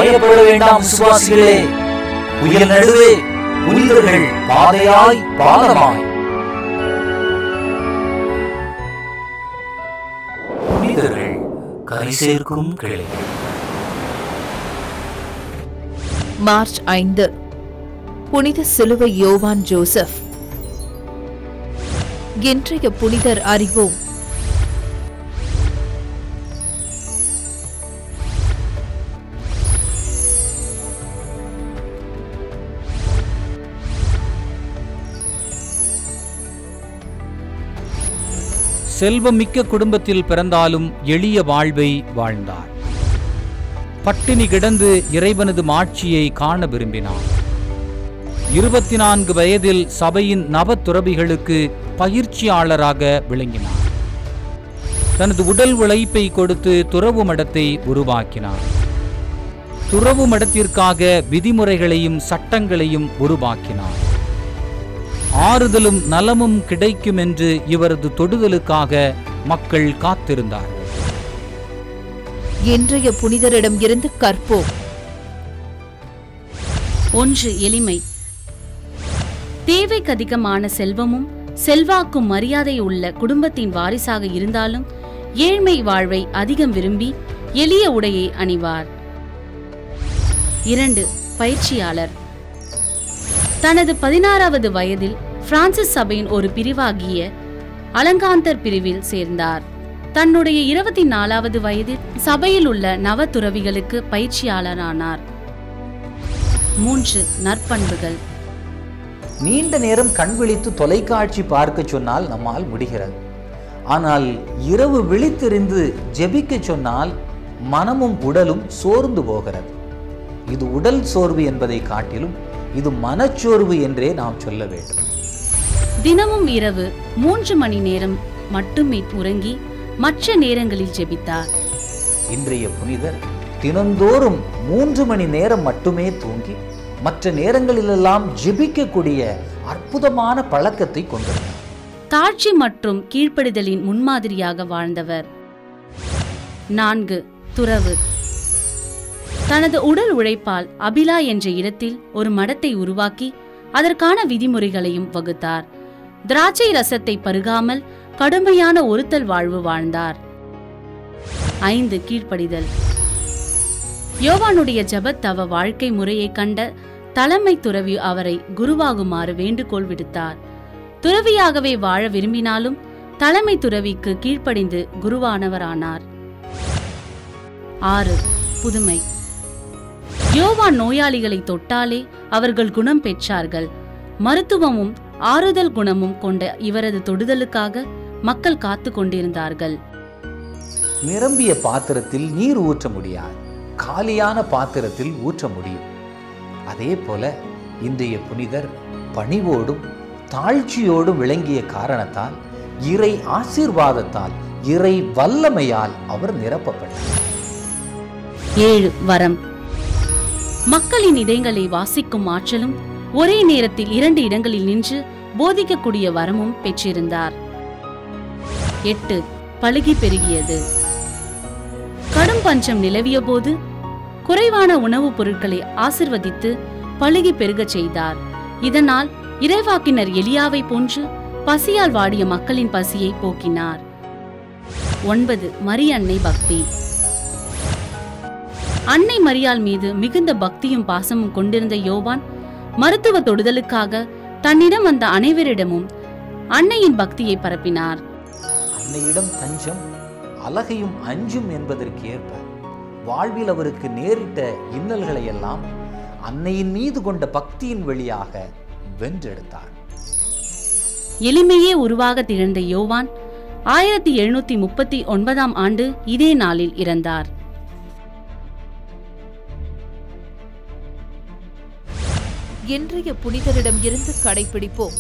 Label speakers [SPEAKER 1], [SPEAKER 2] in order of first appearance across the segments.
[SPEAKER 1] பயப்பட வேண்டாம் விசுவாசிகளே. புயல் நடுவே புனிதர்கள் பாதையாய் பாலமாய். புனிதர்கள் கரை சேர்க்கும் கிளை.
[SPEAKER 2] மார்ச் 5 புனித சிலுவை யோவான் ஜோசப். இன்றைய புனிதர் அறிவோம்.
[SPEAKER 3] செல்வமிக்க குடும்பத்தில் பிறந்தாலும் எளிய வாழ்வை வாழ்ந்தார். பட்டினி கிடந்து இறைவனது மாட்சியை காண விரும்பினார். 24 வயதில் சபையின் நவதுறவிகளுக்கு பயிற்சியாளராக விளங்கினார். தனது உடல் உழைப்பை கொடுத்து துறவு மடத்தை உருவாக்கினார். துறவு மடத்திற்காக விதிமுறைகளையும் சட்டங்களையும் உருவாக்கினார். ஆறுதலும் நலமும் கிடைக்கும் என்று இவரது தொடுதலுக்காக மக்கள் காத்திருந்தார்கள்.
[SPEAKER 2] இன்றைய புனிதரிடம் இருந்து கற்போம்.
[SPEAKER 4] 1. எளிமை. தேவைக்கு அதிகமான செல்வமும் செல்வாக்கும் மரியாதை உள்ள குடும்பத்தின் வாரிசாக இருந்தாலும் ஏழ்மை வாழ்வை அதிகம் விரும்பி எளிய உடையை அணிவார். 2. பயிற்சியாளர். தனது 16வது வயதில் பிரான்சிஸ் சபையின் ஒரு பிரிவாகிய அலங்காந்தர் பிரிவில் சேர்ந்தார். தன்னுடைய 24வது வயதில் சபையில் உள்ள நவ துறவிகளுக்கு பயிற்சியாளரானார். 3. நற்பண்புகள்.
[SPEAKER 1] நீண்ட நேரம் கண் விழித்து தொலைக்காட்சி பார்க்க சொன்னால் நம்மால் முடிகிறது. ஆனால் இரவு விழித்திருந்து ஜெபிக்க சொன்னால் மனமும் உடலும் சோர்ந்து போகிறது. இது உடல் சோர்வு என்பதை காட்டிலும் இது மனச்சோர்வு என்றே நாம் சொல்ல வேண்டும்.
[SPEAKER 4] தினமும் இரவு 3 மணி நேரம் மட்டுமே உறங்கி மற்ற நேரங்களில் ஜெபித்தார்.
[SPEAKER 1] இன்றைய புனிதர் தினந்தோறும் 3 மணி நேரம் மட்டுமே தூங்கி மற்ற நேரங்களிலெல்லாம் ஜெபிக்கக்கூடிய அற்புதமான பழக்கத்தை கொண்டிருந்தார்.
[SPEAKER 4] தாழ்ச்சி மற்றும் கீழ்ப்படிதலின் முன்மாதிரியாக வாழ்ந்தவர். 4. துறவு. தனது உடல் உழைப்பால் அபிலா என்ற இடத்தில் ஒரு மடத்தை உருவாக்கி அதற்கான விதிமுறைகளையும் வகுத்தார். திராட்சை ரசத்தை பருகாமல் கடுமையான ஒருத்தல் வாழ்வு வாழ்ந்தார். 5. கீழ்ப்படிதல். யோவானுடைய ஜபத்தவ வாழ்க்கை முறையை கண்ட தலைமை துறவி அவரை குருவாகுமாறு வேண்டுகோள் விடுத்தார். துறவியாகவே வாழ விரும்பினாலும் தலைமை துறவிக்கு கீழ்ப்படிந்து குருவானவரானார். 6. புதுமை. யோவான் நோயாளிகளை தொட்டாலே அவர்கள் குணம் பெற்றார்கள். மருத்துவமும் ஆறுதல் குணமும் கொண்ட இவரது தொடுதலுக்காக மக்கள் காத்து கொண்டிருந்தார்கள்.
[SPEAKER 1] நிரம்பிய பாத்திரத்தில் நீர் ஊற்ற முடியாது, காலியான பாத்திரத்தில் ஊற்ற முடியும். அதே போல இன்றைய புனிதர் பணிவோடும் தாழ்ச்சியோடும் விளங்கிய காரணத்தால் இறை ஆசீர்வாதத்தால் இறை வல்லமையால் அவர் நிரப்பப்பட்டார்.
[SPEAKER 4] 7. வரம். மக்களின் இதயங்களை வாசிக்கும் ஆற்றலும் ஒரே நேரத்தில் 2 இடங்களில் நின்று போதிக்கக்கூடிய வரமும் பெற்றிருந்தார். 8. பழுகி பெருகியது. கடும் பஞ்சம் நிலவிய போது குறைவான உணவுப் பொருட்களை ஆசிர்வதித்து பழுகி பெருகச் செய்தார். இதனால் இறைவாக்கினர் எலியாவை போன்று பசியால் வாடிய மக்களின் பசியை போக்கினார். 9. மரியன்னை பக்தி. அன்னை மரியாள் மீது மிகுந்த பக்தியும் பாசமும் கொண்டிருந்த யோவான் மருத்துவ தொடுதலுக்காக தன்னிடம் வந்த அனைவரிடமும் அன்னையின் பக்தியை பரப்பினார்.
[SPEAKER 1] அன்னையிடம் தஞ்சம் அழகையும் அஞ்சும் என்பதற்கு ஏற்ப வாழ்வில் அவருக்கு நேரிட்ட இன்னல்களை எல்லாம் அன்னையின் மீது கொண்ட பக்தியின் வழியாக வென்றெடுத்தார்.
[SPEAKER 4] எளிமையே உருவாக திகழ்ந்த யோவான் 1739ஆம் ஆண்டு இதே நாளில் இறந்தார்.
[SPEAKER 2] இன்றைய புனிதரிடம் இருந்து கடைபிடிப்போம்.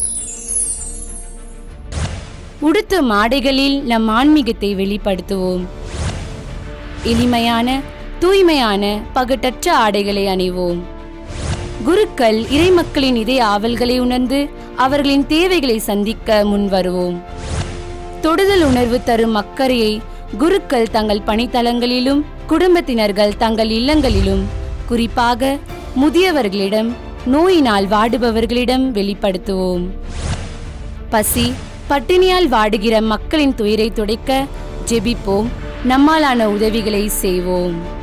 [SPEAKER 5] உடுத்த மாடைகளில் நம் ஆன்மீகத்தை வெளிப்படுத்துவோம். எளிமையான தூய்மையான பகட்டற்ற ஆடைகளை அணிவோம். குருக்கள் இறைமக்களின் இதய ஆவல்களை உணர்ந்து அவர்களின் தேவைகளை சந்திக்க முன்வருவோம். தொடுதல் உணர்வு தரும் அக்கறையை குருக்கள் தங்கள் பணித்தலங்களிலும் குடும்பத்தினர்கள் தங்கள் இல்லங்களிலும் குறிப்பாக முதியவர்களிடம், நோயினால் வாடுபவர்களிடம் வெளிப்படுத்துவோம். பசி, பட்டினியால் வாடுகிற மக்களின் துயரை துடைக்க ஜெபிப்போம். நம்மாலான உதவிகளை செய்வோம்.